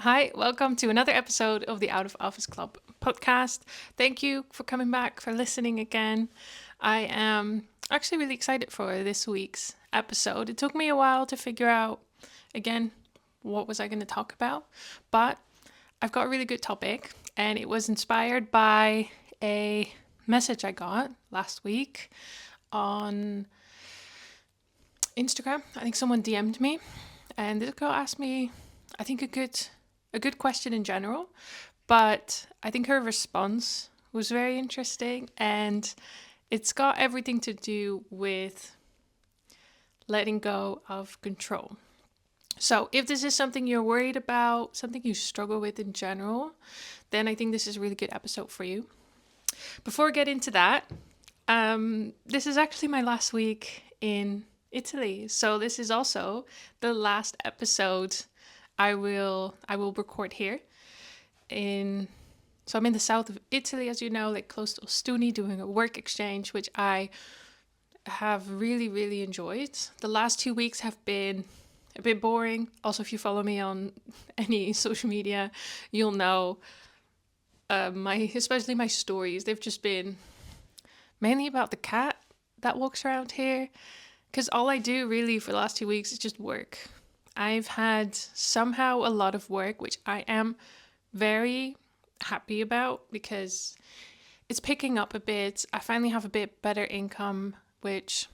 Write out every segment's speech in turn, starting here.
Hi, welcome to another episode of the Out of Office Club podcast. Thank you for coming back, for listening again. I am actually really excited for this week's episode. It took me a while to figure out, again, what was I going to talk about, but I've got a really good topic, and it was inspired by a message I got last week on Instagram. I think someone DM'd me, and this girl asked me, I think a good question in general, but I think her response was very interesting, and it's got everything to do with letting go of control. So, if this is something you're worried about, something you struggle with in general, then I think this is a really good episode for you. Before I get into that, this is actually my last week in Italy. So, this is also the last episode I will record here so I'm in the south of Italy, as you know, like close to Ostuni, doing a work exchange, which I have really, really enjoyed. The last 2 weeks have been a bit boring. Also, if you follow me on any social media, you'll know especially my stories. They've just been mainly about the cat that walks around here, because all I do really for the last 2 weeks is just work. I've had somehow a lot of work, which I am very happy about because it's picking up a bit. I finally have a bit better income, which,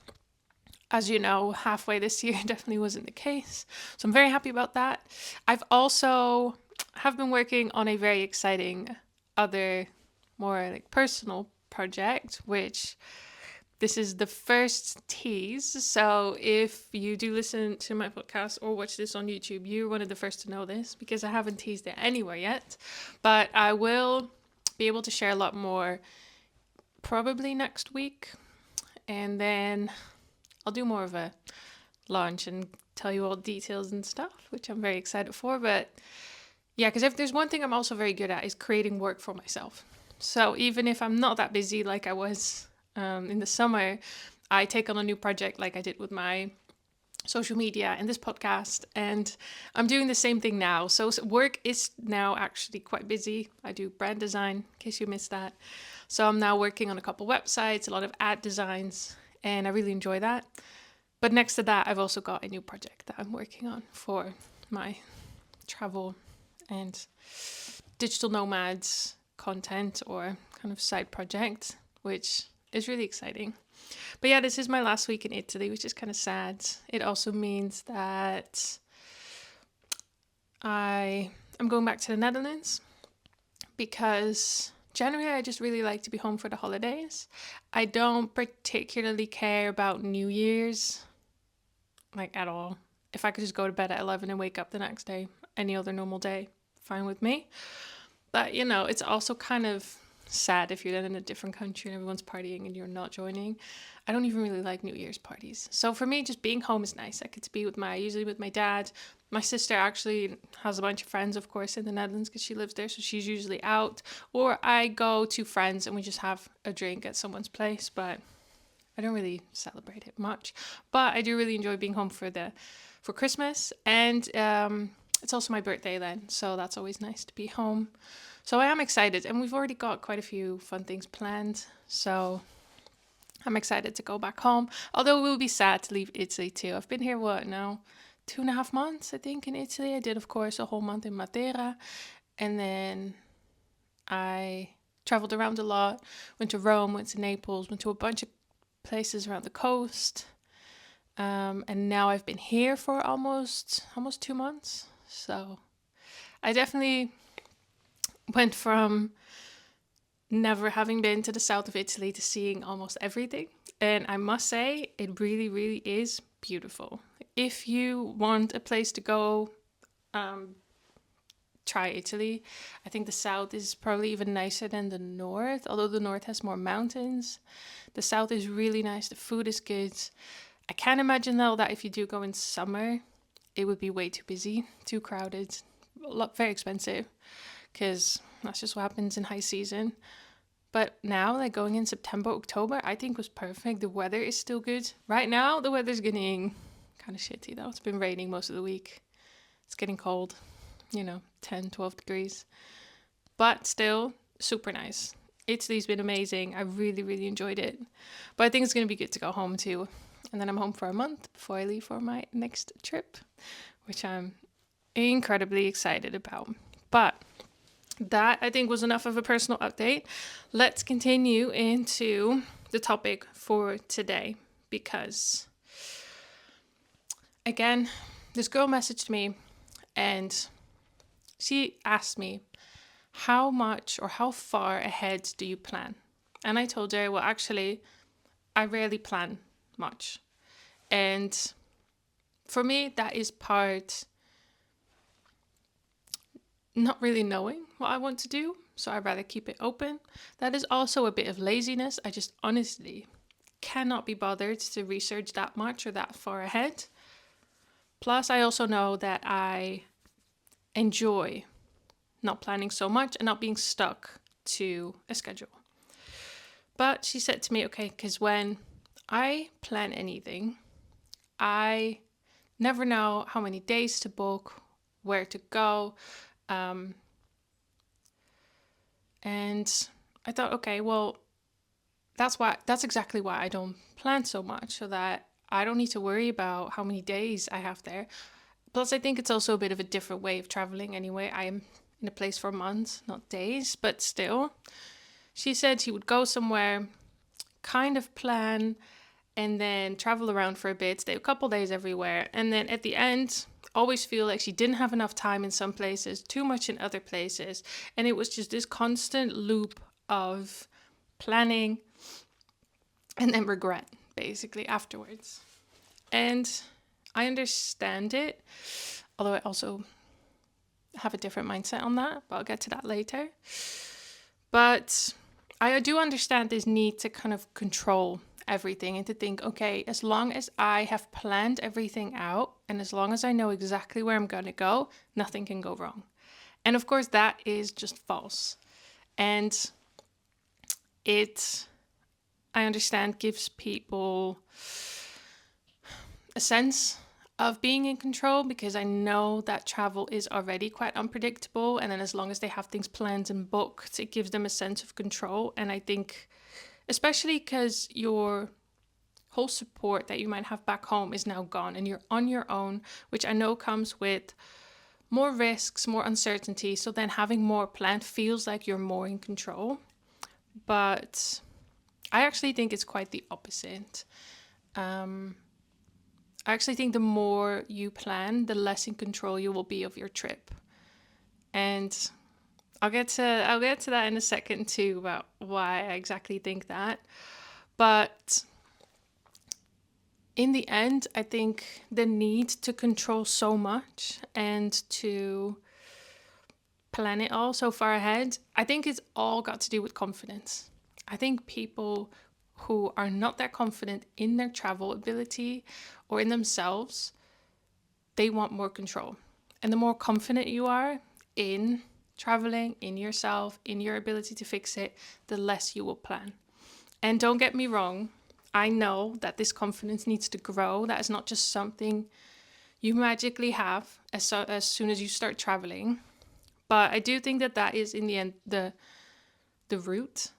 as you know, halfway this year definitely wasn't the case. So I'm very happy about that. I've also have been working on a very exciting other, more like personal project, which this is the first tease. So if you do listen to my podcast or watch this on YouTube, you're one of the first to know this because I haven't teased it anywhere yet. But I will be able to share a lot more probably next week. And then I'll do more of a launch and tell you all details and stuff, which I'm very excited for. But yeah, because if there's one thing I'm also very good at is creating work for myself. So even if I'm not that busy like I was in the summer, I take on a new project like I did with my social media and this podcast, and I'm doing the same thing now. So work is now actually quite busy. I do brand design, in case you missed that. So I'm now working on a couple websites, a lot of ad designs, and I really enjoy that. But next to that, I've also got a new project that I'm working on for my travel and digital nomads content, or kind of side project, which is really exciting. But yeah, this is my last week in Italy, which is kind of sad. It also means that I'm going back to the Netherlands because generally I just really like to be home for the holidays. I don't particularly care about New Year's, like at all. If I could just go to bed at 11 and wake up the next day, any other normal day, fine with me. But, it's also kind of sad if you're then in a different country and everyone's partying and you're not joining. I don't even really like New Year's parties. So for me, just being home is nice. I get to be usually with my dad. My sister actually has a bunch of friends, of course, in the Netherlands because she lives there. So she's usually out. Or I go to friends and we just have a drink at someone's place. But I don't really celebrate it much. But I do really enjoy being home for Christmas. And it's also my birthday then. So that's always nice to be home. So I am excited, and we've already got quite a few fun things planned. So I'm excited to go back home. Although it will be sad to leave Italy too. I've been here, 2.5 months, I think, in Italy. I did, of course, a whole month in Matera. And then I traveled around a lot. Went to Rome, went to Naples, went to a bunch of places around the coast. And now I've been here for almost 2 months. So I definitely went from never having been to the south of Italy to seeing almost everything. And I must say, it really, really is beautiful. If you want a place to go, try Italy. I think the south is probably even nicer than the north, although the north has more mountains. The south is really nice. The food is good. I can't imagine, though, that if you do go in summer, it would be way too busy, too crowded, very expensive, because that's just what happens in high season. But now, like going in September, October, I think was perfect. The weather is still good. Right now, the weather's getting kind of shitty though. It's been raining most of the week. It's getting cold. 10, 12 degrees. But still, super nice. Italy's been amazing. I really, really enjoyed it. But I think it's going to be good to go home too. And then I'm home for a month before I leave for my next trip, which I'm incredibly excited about. But that, I think, was enough of a personal update. Let's continue into the topic for today, because again, this girl messaged me and she asked me, how much or how far ahead do you plan? And I told her, well, actually, I rarely plan much. And for me, that is part not really knowing what I want to do. So I'd rather keep it open. That is also a bit of laziness. I just honestly cannot be bothered to research that much or that far ahead. Plus, I also know that I enjoy not planning so much and not being stuck to a schedule. But she said to me, okay, because when I plan anything, I never know how many days to book, where to go. And I thought, okay, well, that's exactly why I don't plan so much, so that I don't need to worry about how many days I have there. Plus, I think it's also a bit of a different way of traveling anyway. I am in a place for months, not days, but still. She said she would go somewhere, kind of plan, and then travel around for a bit, stay a couple days everywhere, and then at the end, always feel like she didn't have enough time in some places, too much in other places, and it was just this constant loop of planning and then regret, basically, afterwards. And I understand it, although I also have a different mindset on that, but I'll get to that later. But I do understand this need to kind of control everything and to think, okay, as long as I have planned everything out and as long as I know exactly where I'm going to go, nothing can go wrong. And of course, that is just false. And it, I understand, gives people a sense of being in control, because I know that travel is already quite unpredictable, and then as long as they have things planned and booked, it gives them a sense of control. And I think especially because your whole support that you might have back home is now gone and you're on your own, which I know comes with more risks, more uncertainty. So then having more planned feels like you're more in control. But I actually think it's quite the opposite. I actually think the more you plan, the less in control you will be of your trip. And I'll get to that in a second too, about why I exactly think that. But in the end, I think the need to control so much and to plan it all so far ahead, I think it's all got to do with confidence. I think people who are not that confident in their travel ability or in themselves, they want more control. And the more confident you are in traveling, in yourself, in your ability to fix it, the less you will plan. And don't get me wrong, I know that this confidence needs to grow. That is not just something you magically have as soon as you start traveling. But I do think that is in the end the root.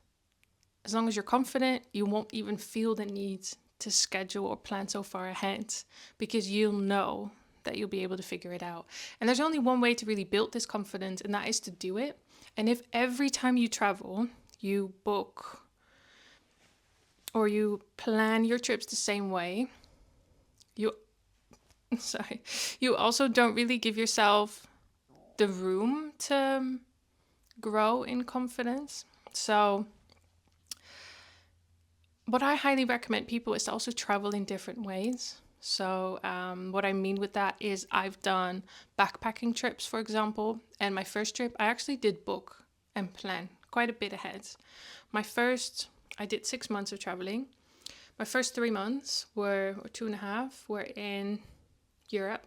As long as you're confident, you won't even feel the need to schedule or plan so far ahead, because you'll know that you'll be able to figure it out. And there's only one way to really build this confidence, and that is to do it. And if every time you travel, you book or you plan your trips the same way, you also don't really give yourself the room to grow in confidence. So what I highly recommend people is to also travel in different ways. So what I mean with that is I've done backpacking trips, for example, and my first trip I actually did book and plan quite a bit ahead. I did 6 months of traveling. My first 3 months or 2.5 were in Europe,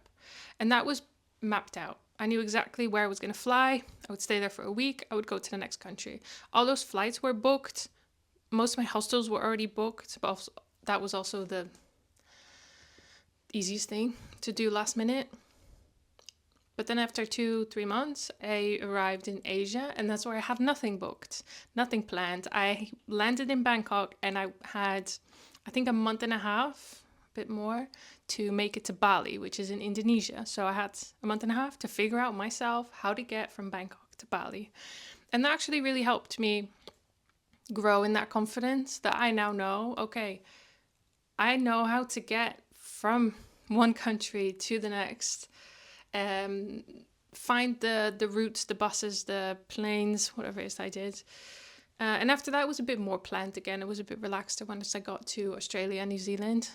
and that was mapped out. I knew exactly where I was going to fly. I would stay there for a week. I would go to the next country. All those flights were booked. Most of my hostels were already booked, but also, that was also the easiest thing to do last minute. But then after 2, 3 months, I arrived in Asia, and that's where I had nothing booked, nothing planned. I landed in Bangkok, and I had, I think, a month and a half, a bit more, to make it to Bali, which is in Indonesia. So I had a month and a half to figure out myself how to get from Bangkok to Bali. And that actually really helped me grow in that confidence that I now know, okay, I know how to get from one country to the next. Um, Find the routes, the buses, the planes, whatever it is I did. And after that, it was a bit more planned again. It was a bit relaxed once I got to Australia and New Zealand.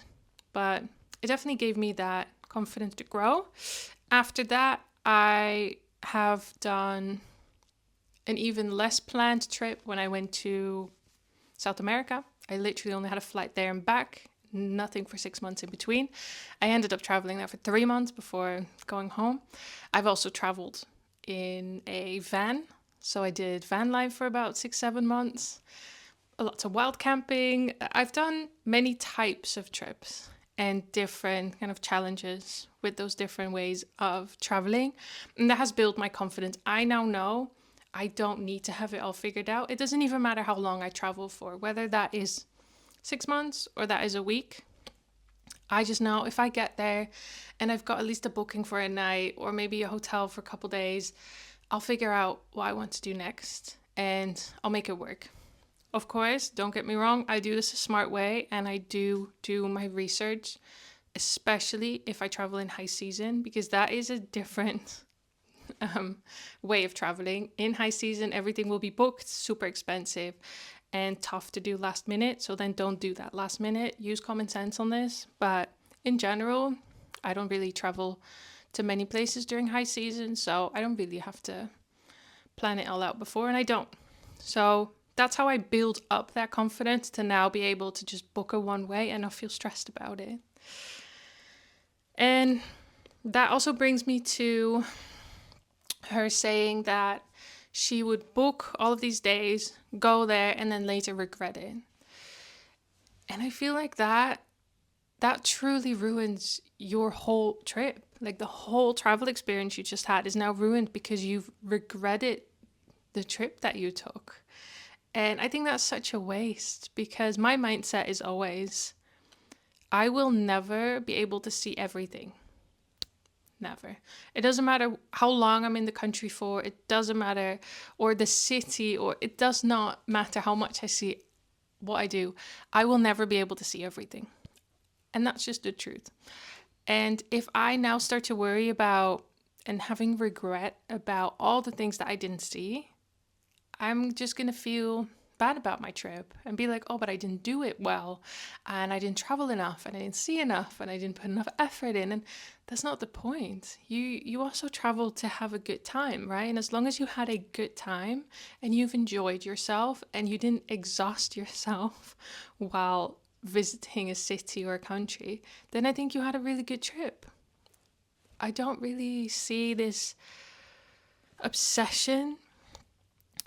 But it definitely gave me that confidence to grow. After that, I have done an even less planned trip when I went to South America. I literally only had a flight there and back, nothing for 6 months in between. I ended up traveling there for 3 months before going home. I've also traveled in a van. So I did van life for about 6, 7 months, lots of wild camping. I've done many types of trips and different kind of challenges with those different ways of traveling. And that has built my confidence. I now know I don't need to have it all figured out. It doesn't even matter how long I travel for, whether that is 6 months or that is a week. I just know if I get there and I've got at least a booking for a night or maybe a hotel for a couple days, I'll figure out what I want to do next and I'll make it work. Of course, don't get me wrong, I do this a smart way and I do my research, especially if I travel in high season, because that is a different way of traveling. In high season, everything will be booked, super expensive and tough to do last minute. So then don't do that last minute. Use common sense on this. But in general, I don't really travel to many places during high season. So I don't really have to plan it all out before, and I don't. So that's how I build up that confidence to now be able to just book a one way and not feel stressed about it. And that also brings me to her saying that she would book all of these days, go there, and then later regret it. And I feel like that truly ruins your whole trip. Like the whole travel experience you just had is now ruined because you've regretted the trip that you took. And I think that's such a waste because my mindset is always, I will never be able to see everything. Never. It doesn't matter how long I'm in the country for. It doesn't matter, or the city, or it does not matter how much I see what I do. I will never be able to see everything. And that's just the truth. And if I now start to worry about and having regret about all the things that I didn't see, I'm just going to feel bad about my trip and be like, oh, but I didn't do it well and I didn't travel enough and I didn't see enough and I didn't put enough effort in. And that's not the point. You also travel to have a good time, right? And as long as you had a good time and you've enjoyed yourself and you didn't exhaust yourself while visiting a city or a country, then I think you had a really good trip. I don't really see this obsession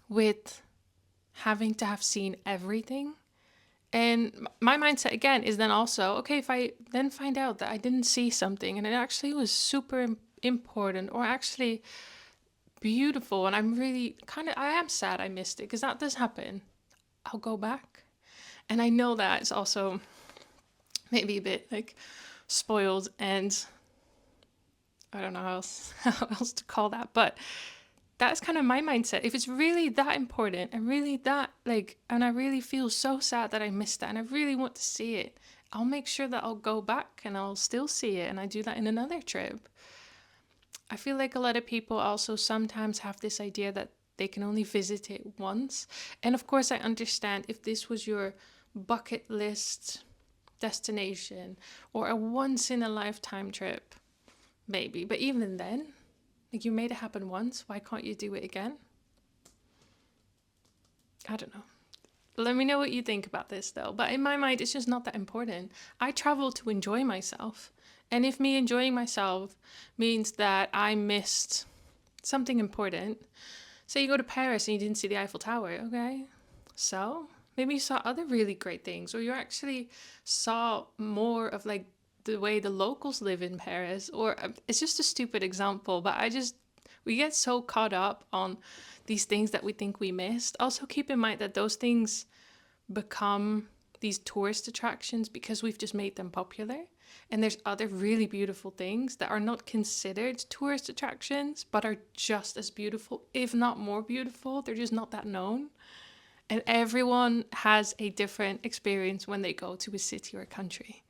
with having to have seen everything. And my mindset again is then also, okay, if I then find out that I didn't see something and it actually was super important or actually beautiful and I'm really I am sad I missed it because that does happen, I'll go back. And I know that it's also maybe a bit like spoiled and I don't know how else to call that, but that's kind of my mindset. If it's really that important and really that and I really feel so sad that I missed that and I really want to see it, I'll make sure that I'll go back and I'll still see it. And I do that in another trip. I feel like a lot of people also sometimes have this idea that they can only visit it once. And of course, I understand if this was your bucket list destination or a once in a lifetime trip, maybe. But even then, you made it happen once. Why can't you do it again? I don't know. Let me know what you think about this though. But in my mind, it's just not that important. I travel to enjoy myself. And if me enjoying myself means that I missed something important, say you go to Paris and you didn't see the Eiffel Tower, okay? So maybe you saw other really great things, or you actually saw more of the way the locals live in Paris. Or it's just a stupid example, but we get so caught up on these things that we think we missed. Also, keep in mind that those things become these tourist attractions because we've just made them popular. And there's other really beautiful things that are not considered tourist attractions, but are just as beautiful, if not more beautiful. They're just not that known. And everyone has a different experience when they go to a city or a country.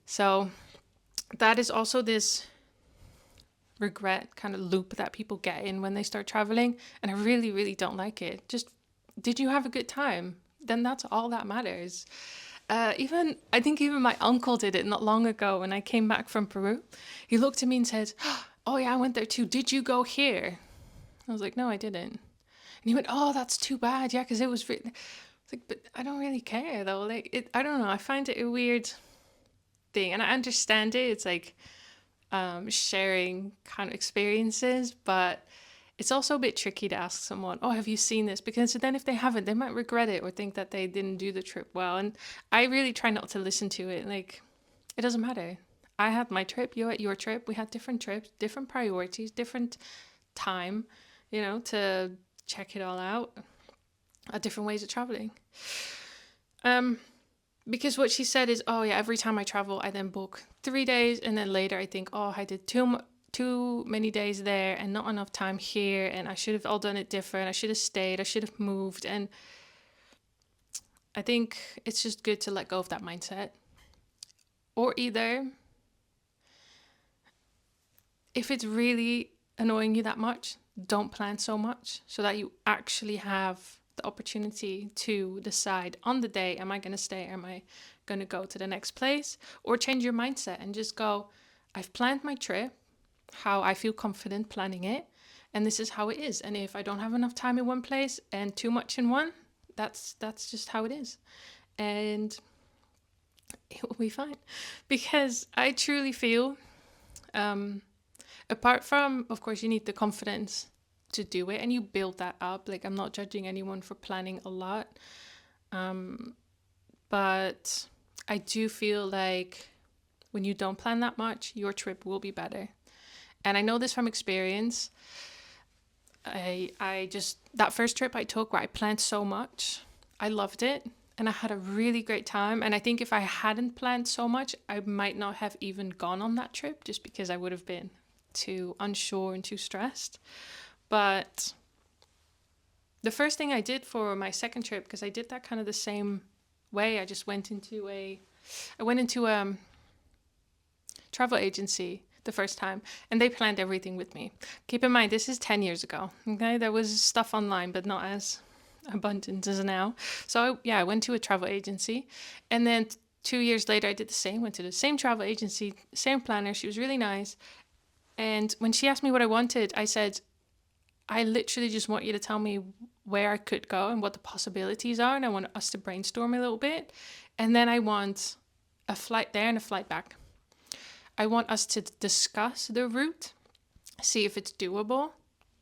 So that is also this regret kind of loop that people get in when they start traveling. And I really, really don't like it. Just, did you have a good time? Then that's all that matters. I think even my uncle did it not long ago when I came back from Peru. He looked at me and said, "Oh yeah, I went there too. Did you go here?" I was like, "No, I didn't." And he went, "Oh, that's too bad. Yeah, because it was really." It's like, but I don't really care though. Like, I don't know. I find it a weird thing, and I understand it. It's like sharing kind of experiences, but it's also a bit tricky to ask someone, "Oh, have you seen this?" Because then if they haven't, they might regret it or think that they didn't do the trip well. And I really try not to listen to it. Like, it doesn't matter. I had my trip, you had your trip. We had different trips, different priorities, different time, to check it all out. Different ways of traveling. Because what she said is, oh yeah, every time I travel, I then book 3 days, and then later I think, oh, I did too many days there and not enough time here, and I should have all done it different. I should have stayed. I should have moved. And I think it's just good to let go of that mindset. Or either, if it's really annoying you that much, don't plan so much so that you actually have the opportunity to decide on the day, am I going to stay or am I going to go to the next place? Or change your mindset and just go, I've planned my trip, how I feel confident planning it, and this is how it is. And if I don't have enough time in one place and too much in one, that's just how it is. And it will be fine. Because I truly feel, apart from, of course, you need the confidence to do it and you build that up. Like, I'm not judging anyone for planning a lot. But I do feel like when you don't plan that much, your trip will be better. And I know this from experience. I just, that first trip I took where I planned so much, I loved it. And I had a really great time. And I think if I hadn't planned so much, I might not have even gone on that trip just because I would have been too unsure and too stressed. But the first thing I did for my second trip, because I did that kind of the same way, I just went into a travel agency the first time, and they planned everything with me. Keep in mind, this is 10 years ago, okay? There was stuff online, but not as abundant as now. So I went to a travel agency, and then 2 years later, I did the same, went to the same travel agency, same planner. She was really nice. And when she asked me what I wanted, I said, I literally just want you to tell me where I could go and what the possibilities are. And I want us to brainstorm a little bit. And then I want a flight there and a flight back. I want us to discuss the route, see if it's doable,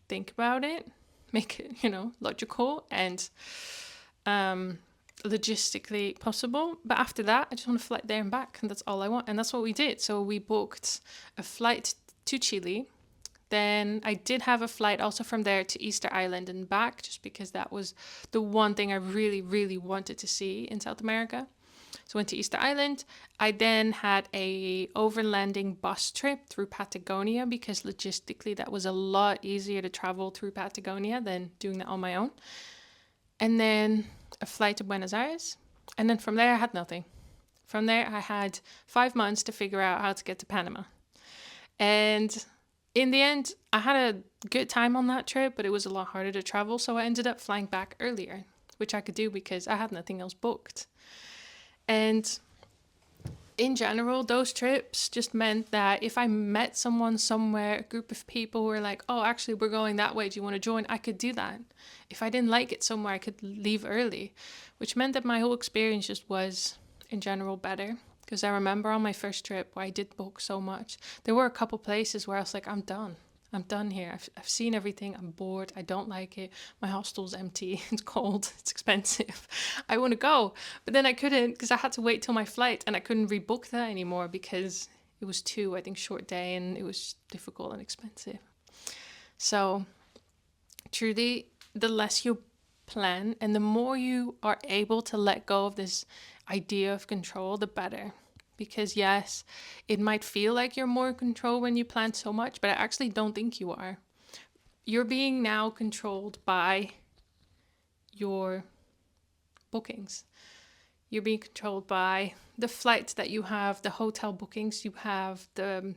think about it, make it, logical and logistically possible. But after that, I just want a flight there and back. And that's all I want. And that's what we did. So we booked a flight to Chile. Then I did have a flight also from there to Easter Island and back, just because that was the one thing I really, really wanted to see in South America. So I went to Easter Island. I then had a overlanding bus trip through Patagonia, because logistically that was a lot easier to travel through Patagonia than doing that on my own. And then a flight to Buenos Aires. And then from there I had nothing. From there I had 5 months to figure out how to get to Panama. And in the end, I had a good time on that trip, but it was a lot harder to travel. So I ended up flying back earlier, which I could do because I had nothing else booked. And in general, those trips just meant that if I met someone somewhere, a group of people who were like, oh, actually, we're going that way, do you want to join? I could do that. If I didn't like it somewhere, I could leave early, which meant that my whole experience just was, in general, better. Because I remember on my first trip where I did book so much, there were a couple places where I was like, I'm done. I'm done here. I've seen everything. I'm bored. I don't like it. My hostel's empty. It's cold. It's expensive. I want to go. But then I couldn't because I had to wait till my flight and I couldn't rebook that anymore because it was too, I think, short day and it was difficult and expensive. So truly, the less you plan and the more you are able to let go of this idea of control, the better. Because yes, it might feel like you're more in control when you plan so much, but I actually don't think you are. You're being now controlled by your bookings. You're being controlled by the flights that you have, the hotel bookings you have, the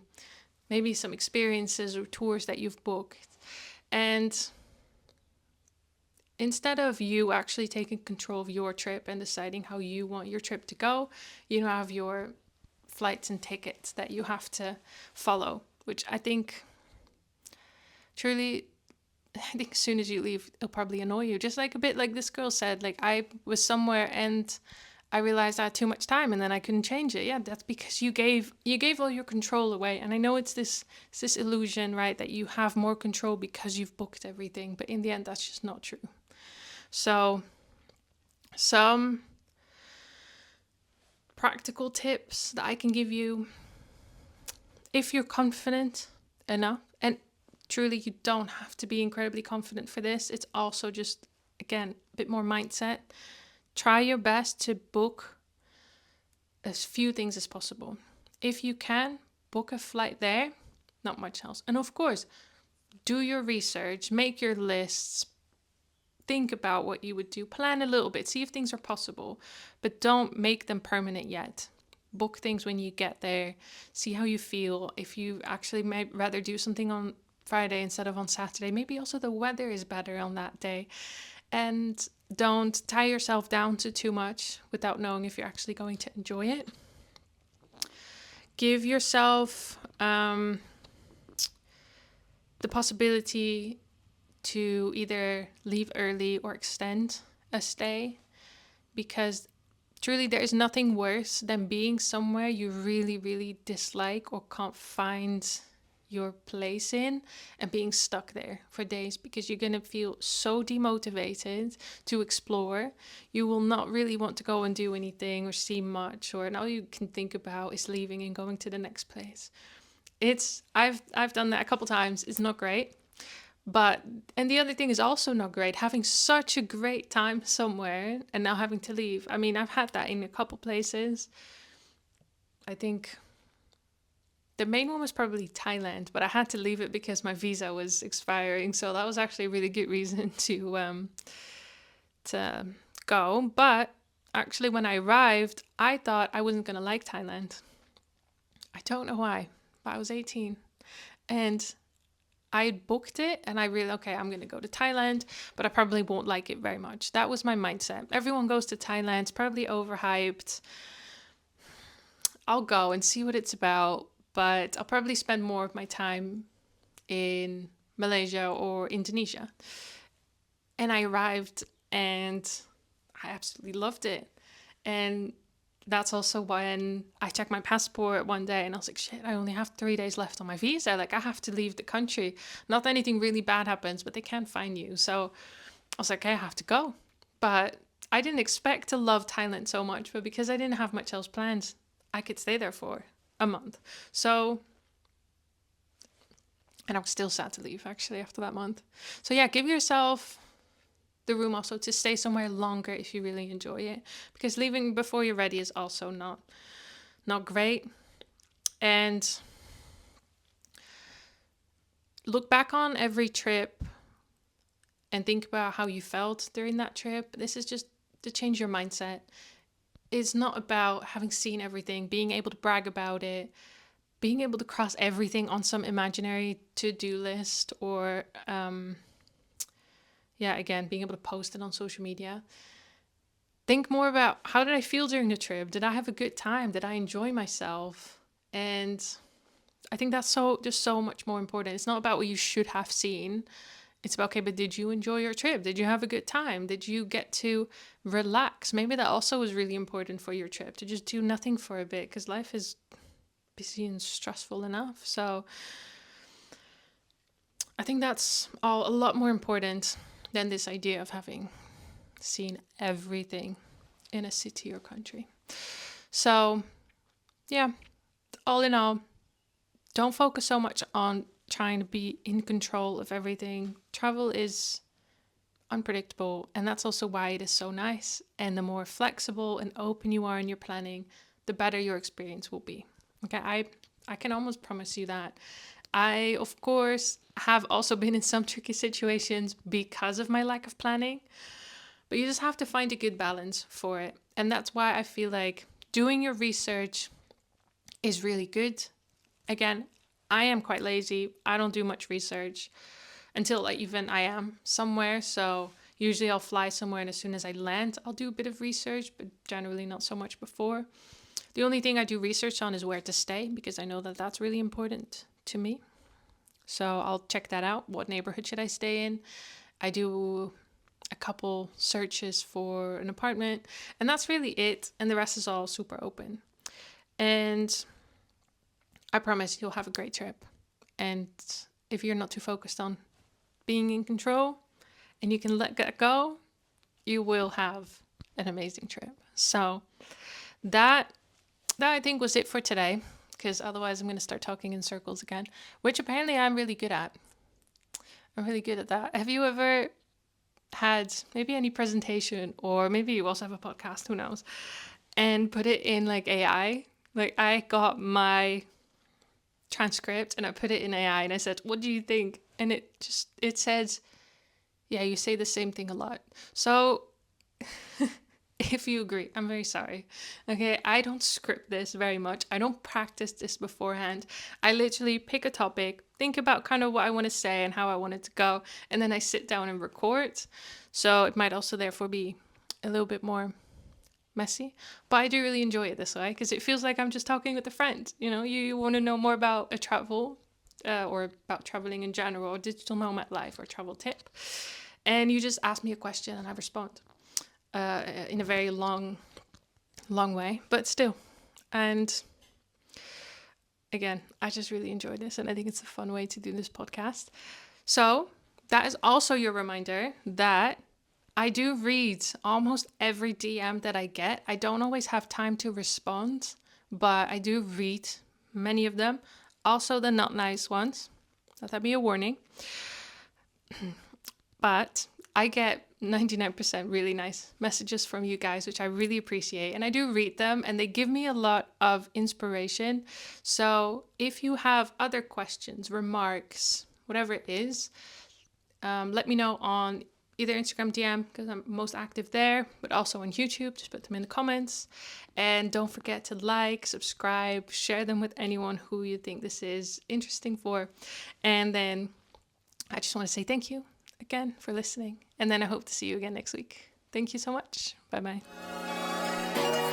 maybe some experiences or tours that you've booked. And instead of you actually taking control of your trip and deciding how you want your trip to go, you have your flights and tickets that you have to follow, which I think truly, I think as soon as you leave, it'll probably annoy you. Just like a bit like this girl said, like I was somewhere and I realized I had too much time and then I couldn't change it. Yeah, that's because you gave all your control away. And I know it's this illusion, right, that you have more control because you've booked everything, but in the end that's just not true. So some practical tips that I can give you if you're confident enough, and truly you don't have to be incredibly confident for this, it's also just, again, a bit more mindset. Try your best to book as few things as possible. If you can, book a flight there, not much else. And of course, do your research, make your lists, think about what you would do, plan a little bit, see if things are possible, but don't make them permanent yet. Book things when you get there, see how you feel. If you actually might rather do something on Friday instead of on Saturday, maybe also the weather is better on that day. And don't tie yourself down to too much without knowing if you're actually going to enjoy it. Give yourself the possibility to either leave early or extend a stay, because truly there is nothing worse than being somewhere you really, really dislike or can't find your place in and being stuck there for days, because you're going to feel so demotivated to explore. You will not really want to go and do anything or see much, or and all you can think about is leaving and going to the next place. I've done that a couple times. It's not great. But, and the other thing is also not great, having such a great time somewhere and now having to leave. I mean, I've had that in a couple places. I think the main one was probably Thailand, but I had to leave it because my visa was expiring. So that was actually a really good reason to go. But actually, when I arrived, I thought I wasn't going to like Thailand. I don't know why, but I was 18. And I booked it and I really, okay, I'm going to go to Thailand, but I probably won't like it very much. That was my mindset. Everyone goes to Thailand. It's probably overhyped. I'll go and see what it's about, but I'll probably spend more of my time in Malaysia or Indonesia. And I arrived and I absolutely loved it. And that's also when I checked my passport one day and I was like, shit, I only have 3 days left on my visa. Like, I have to leave the country. Not that anything really bad happens, but they can't find you. So I was like, okay, I have to go. But I didn't expect to love Thailand so much, but because I didn't have much else planned, I could stay there for a month. So, and I was still sad to leave actually after that month. So yeah, give yourself the room also to stay somewhere longer if you really enjoy it, because leaving before you're ready is also not great. And look back on every trip and think about how you felt during that trip. This is just to change your mindset. It's not about having seen everything, being able to brag about it, being able to cross everything on some imaginary to-do list, or again, being able to post it on social media. Think more about, how did I feel during the trip? Did I have a good time? Did I enjoy myself? And I think that's just so much more important. It's not about what you should have seen. It's about, okay, but did you enjoy your trip? Did you have a good time? Did you get to relax? Maybe that also was really important for your trip, to just do nothing for a bit, because life is busy and stressful enough. So I think that's all a lot more important than this idea of having seen everything in a city or country. So, yeah, all in all, don't focus so much on trying to be in control of everything. Travel is unpredictable, and that's also why it is so nice. And the more flexible and open you are in your planning, the better your experience will be. Okay, I can almost promise you that. I, of course, have also been in some tricky situations because of my lack of planning, but you just have to find a good balance for it. And that's why I feel like doing your research is really good. Again, I am quite lazy. I don't do much research until like even I am somewhere. So usually I'll fly somewhere, and as soon as I land, I'll do a bit of research, but generally not so much before. The only thing I do research on is where to stay, because I know that that's really important to me. So I'll check that out. What neighborhood should I stay in? I do a couple searches for an apartment, and that's really it. And the rest is all super open. And I promise you'll have a great trip. And if you're not too focused on being in control and you can let that go, you will have an amazing trip. So that I think was it for today, because otherwise I'm going to start talking in circles again, which apparently I'm really good at. I'm really good at that. Have you ever had maybe any presentation, or maybe you also have a podcast, who knows, and put it in like AI? Like I got my transcript and I put it in AI and I said, "What do you think?" And it says, "Yeah, you say the same thing a lot." So if you agree, I'm very sorry. Okay, I don't script this very much. I don't practice this beforehand. I literally pick a topic, think about kind of what I want to say and how I want it to go, and then I sit down and record. So it might also therefore be a little bit more messy, but I do really enjoy it this way, because it feels like I'm just talking with a friend. You know, you want to know more about a travel or about traveling in general, or digital nomad life, or travel tip, and you just ask me a question and I respond in a very long way, but still. And again, I just really enjoy this, and I think it's a fun way to do this podcast. So that is also your reminder that I do read almost every DM that I get. I don't always have time to respond, but I do read many of them. Also the not nice ones. Let that be a warning. But I get 99% really nice messages from you guys, which I really appreciate. And I do read them, and they give me a lot of inspiration. So if you have other questions, remarks, whatever it is, let me know on either Instagram DM, because I'm most active there, but also on YouTube. Just put them in the comments. And don't forget to like, subscribe, share them with anyone who you think this is interesting for. And then I just want to say thank you again for listening. And then I hope to see you again next week. Thank you so much. Bye bye.